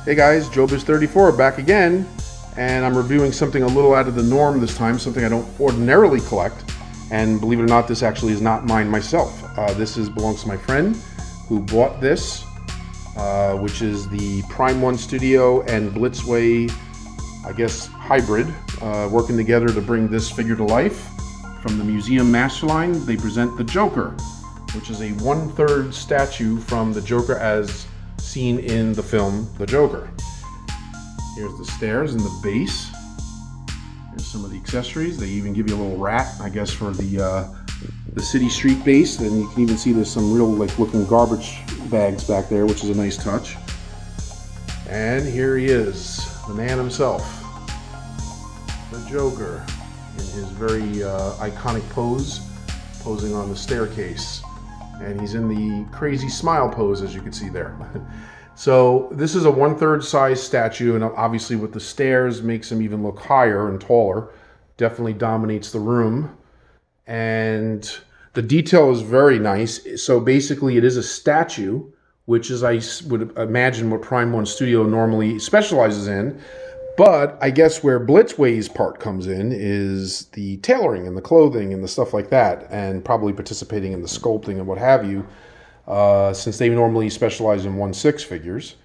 Hey guys, JoeBiz34 back again, and I'm reviewing something a little out of the norm this time, something I don't ordinarily collect, and believe it or not, this actually is not mine myself. This belongs to my friend who bought this, which is the Prime 1 Studio and Blitzway, I guess, hybrid, working together to bring this figure to life. From the museum masterline, they present the Joker, which is a 1/3 statue from the Joker as seen in the film The Joker. Here's the stairs and the base. Here's some of the accessories. They even give you a little rat, I guess, for the city street base. And you can even see there's some real looking garbage bags back there, which is a nice touch. And here he is, the man himself, the Joker, in his very iconic pose, posing on the staircase. And he's in the crazy smile pose, as you can see there. So this is a 1/3 size statue, and obviously with the stairs makes him even look higher and taller. Definitely dominates the room. And the detail is very nice. So basically it is a statue, which is, I would imagine, what Prime 1 Studio normally specializes in. But I guess where Blitzway's part comes in is the tailoring and the clothing and the stuff like that, and probably participating in the sculpting and what have you, since they normally specialize in 1/6 figures.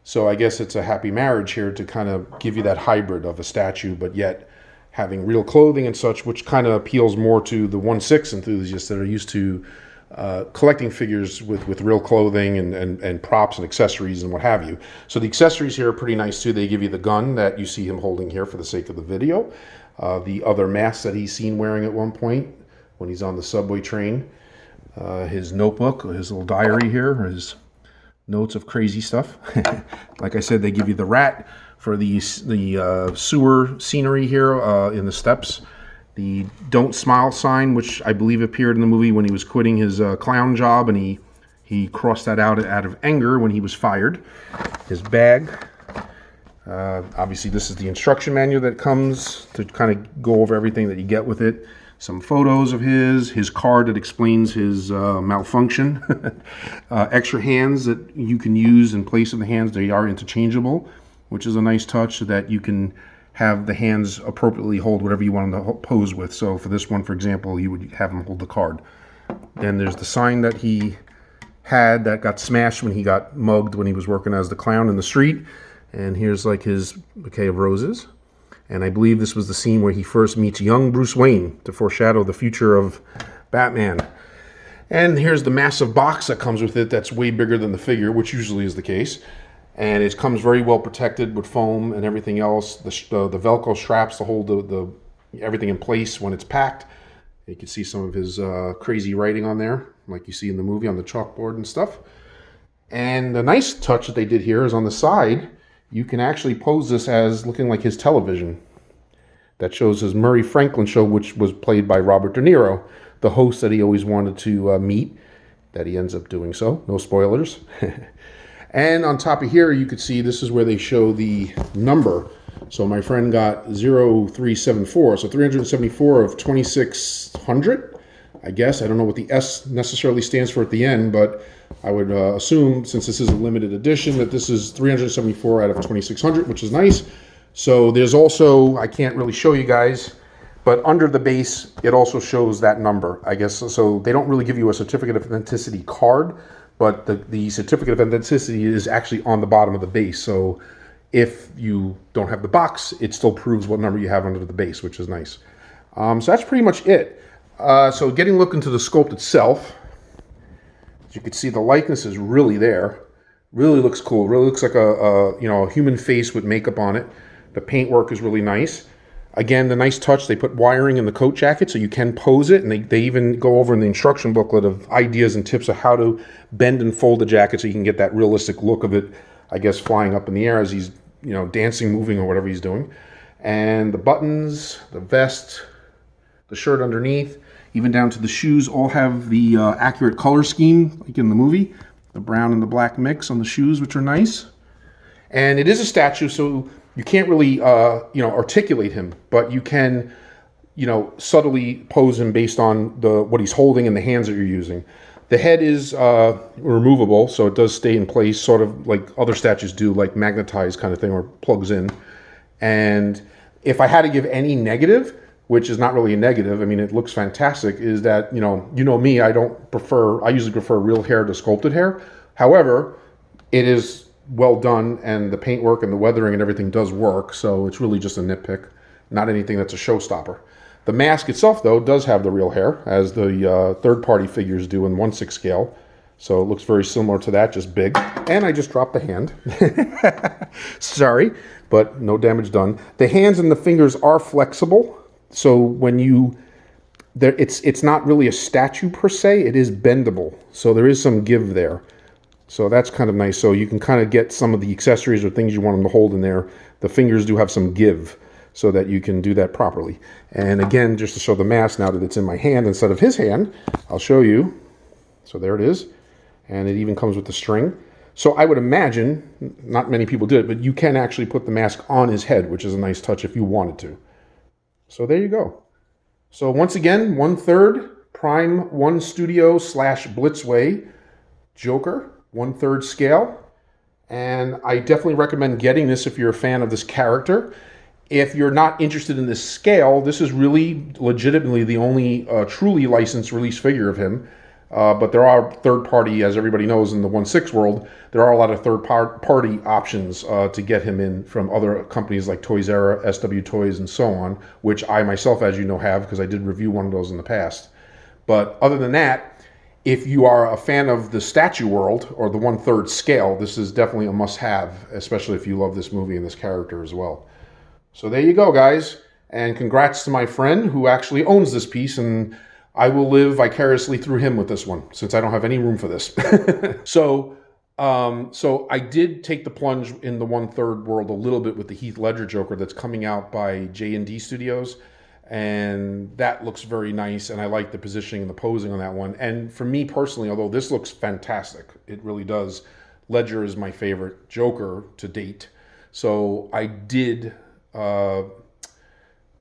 So I guess it's a happy marriage here to kind of give you that hybrid of a statue, but yet having real clothing and such, which kind of appeals more to the 1/6 enthusiasts that are used to collecting figures with real clothing and props and accessories and what have you. So the accessories here are pretty nice too. They give you the gun that you see him holding here for the sake of the video, the other mask that he's seen wearing at one point when he's on the subway train, his notebook, his little diary here, his notes of crazy stuff. Like I said, they give you the rat for the sewer scenery here in the steps. The "Don't Smile" sign, which I believe appeared in the movie when he was quitting his clown job, and he crossed that out of anger when he was fired. His bag. Obviously, this is the instruction manual that comes to kind of go over everything that you get with it. Some photos of his card that explains his malfunction. Extra hands that you can use in place of the hands. They are interchangeable, which is a nice touch, so that you can have the hands appropriately hold whatever you want them to pose with. So for this one, for example, you would have him hold the card. Then there's the sign that he had that got smashed when he got mugged when he was working as the clown in the street. And here's like his bouquet of roses. And I believe this was the scene where he first meets young Bruce Wayne to foreshadow the future of Batman. And here's the massive box that comes with it that's way bigger than the figure, which usually is the case. And it comes very well protected with foam and everything else. The Velcro straps to hold the everything in place when it's packed. You can see some of his crazy writing on there, like you see in the movie on the chalkboard and stuff. And the nice touch that they did here is on the side, you can actually pose this as looking like his television. That shows his Murray Franklin show, which was played by Robert De Niro, the host that he always wanted to meet, that he ends up doing so. No spoilers. And on top of here, you could see this is where they show the number. So my friend got 0374, so 374 of 2600, I guess. I don't know what the S necessarily stands for at the end, but I would assume, since this is a limited edition, that this is 374 out of 2600, which is nice. So there's also, I can't really show you guys, but under the base, it also shows that number, I guess. So they don't really give you a certificate of authenticity card, but the certificate of authenticity is actually on the bottom of the base. So if you don't have the box, it still proves what number you have under the base, which is nice. So that's pretty much it. So getting a look into the sculpt itself, as you can see, the likeness is really there. Really looks cool. Really looks like a human face with makeup on it. The paintwork is really nice. Again, the nice touch, they put wiring in the coat jacket so you can pose it, and they even go over in the instruction booklet of ideas and tips of how to bend and fold the jacket so you can get that realistic look of it, I guess, flying up in the air as he's, dancing, moving, or whatever he's doing. And the buttons, the vest, the shirt underneath, even down to the shoes, all have the accurate color scheme, like in the movie. The brown and the black mix on the shoes, which are nice. And it is a statue, so you can't really, articulate him, but you can, subtly pose him based on what he's holding and the hands that you're using. The head is removable, so it does stay in place, sort of like other statues do, like magnetized kind of thing, or plugs in. And if I had to give any negative, which is not really a negative, I mean, it looks fantastic, is that, you know me, I usually prefer real hair to sculpted hair. However, it is well done, and the paintwork and the weathering and everything does work, so it's really just a nitpick, not anything that's a showstopper. The mask itself, though, does have the real hair, as the third-party figures do in 1/6 scale. So it looks very similar to that, just big. And I just dropped the hand. Sorry, but no damage done. The hands and the fingers are flexible. So when it's not really a statue per se, it is bendable. So there is some give there. So that's kind of nice. So you can kind of get some of the accessories or things you want them to hold in there. The fingers do have some give, so that you can do that properly. And again, just to show the mask, now that it's in my hand instead of his hand, I'll show you. So there it is. And it even comes with the string. So I would imagine, not many people did it, but you can actually put the mask on his head, which is a nice touch if you wanted to. So there you go. So once again, 1/3 Prime 1 Studio / Blitzway Joker, 1/3 scale. And I definitely recommend getting this if you're a fan of this character. If you're not interested in this scale, this is really legitimately the only truly licensed release figure of him. But there are third-party, as everybody knows in the 1/6 world, there are a lot of third-party options to get him in from other companies like Toys R Us, SW Toys, and so on, which I myself, as you know, have, because I did review one of those in the past. But other than that, if you are a fan of the statue world, or the 1/3 scale, this is definitely a must-have, especially if you love this movie and this character as well. So there you go, guys. And congrats to my friend who actually owns this piece, and I will live vicariously through him with this one, since I don't have any room for this. So I did take the plunge in the 1/3 world a little bit with the Heath Ledger Joker that's coming out by J&D Studios. And that looks very nice, and I like the positioning and the posing on that one. And for me personally, although this looks fantastic, it really does, Ledger is my favorite Joker to date. So I did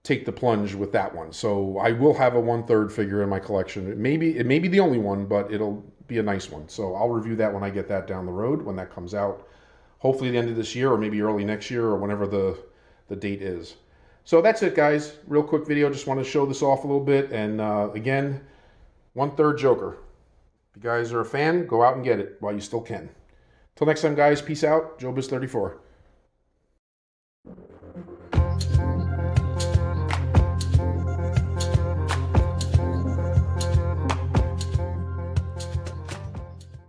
take the plunge with that one. So I will have a 1/3 figure in my collection. It may be the only one, but it'll be a nice one. So I'll review that when I get that down the road, when that comes out. Hopefully the end of this year, or maybe early next year, or whenever the date is. So that's it, guys. Real quick video. Just want to show this off a little bit. And again, 1/3 Joker. If you guys are a fan, go out and get it while you still can. Till next time, guys. Peace out. JoeBiz34.